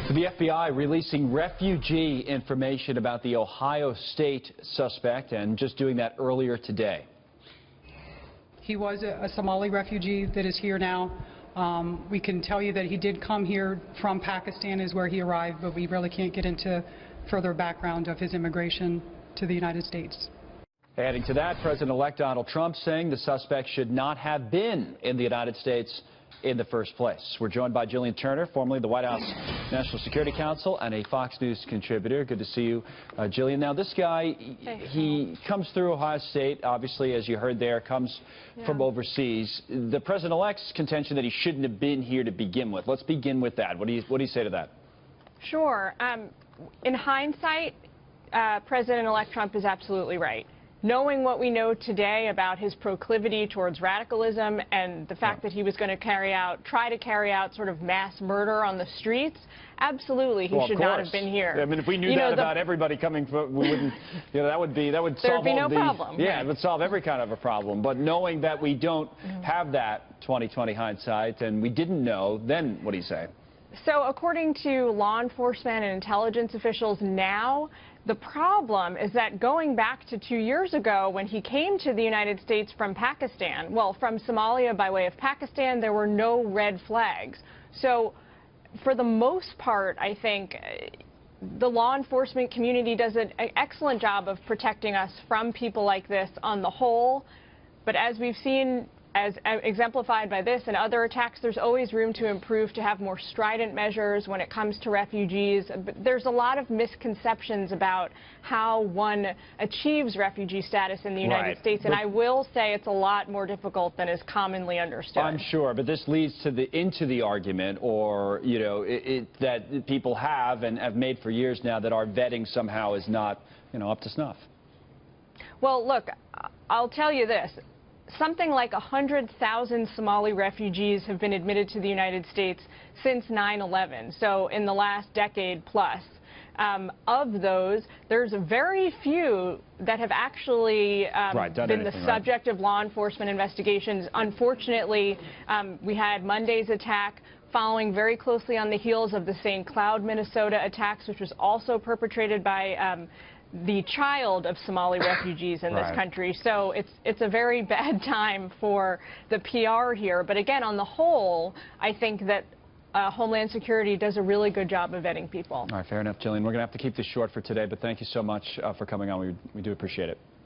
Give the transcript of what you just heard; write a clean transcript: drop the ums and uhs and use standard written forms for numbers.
The FBI releasing refugee information about the Ohio State suspect, and just doing that earlier today. He was a Somali refugee that is here now. We can tell you that he did come here from Pakistan is where he arrived, but we really can't get into further background of his immigration to the United States. Adding to that, President-elect Donald Trump saying the suspect should not have been in the United States in the first place. We're joined by Jillian Turner, formerly the White House National Security Counsel and a Fox News contributor. Good to see you, Jillian. Now, this guy, he comes through Ohio State, obviously, as you heard there, comes from overseas. The President-elect's contention that he shouldn't have been here to begin with. Let's begin with that. What do you say to that? Sure. In hindsight, President-elect Trump is absolutely right. Knowing what we know today about his proclivity towards radicalism and the fact that he was going to try to carry out sort of mass murder on the streets, absolutely he should not have been here. I mean, if we knew that about everybody coming from, we wouldn't, that would solve no problem. Yeah, it would solve every kind of a problem. But knowing that we don't have that 20/20 hindsight and we didn't know, then what do you say? So according to law enforcement and intelligence officials now, the problem is that going back to 2 years ago when he came to the United States from Pakistan, well, from Somalia by way of Pakistan, there were no red flags. So for the most part, I think the law enforcement community does an excellent job of protecting us from people like this on the whole. But as we've seen, as exemplified by this and other attacks, there's always room to improve, to have more strident measures when it comes to refugees. But there's a lot of misconceptions about how one achieves refugee status in the United States, and I will say it's a lot more difficult than is commonly understood. I'm sure, but this leads to into the argument, or that people have and have made for years now, that our vetting somehow is not up to snuff. Well, look, I'll tell you this. Something like 100,000 Somali refugees have been admitted to the United States since 9/11, so in the last decade plus. Of those, there's very few that have actually been the subject of law enforcement investigations. Unfortunately, we had Monday's attack following very closely on the heels of the St. Cloud, Minnesota attacks, which was also perpetrated by the child of Somali refugees in this country. So it's a very bad time for the PR here. But again, on the whole, I think that Homeland Security does a really good job of vetting people. All right, fair enough, Jillian. We're going to have to keep this short for today, but thank you so much for coming on. We do appreciate it.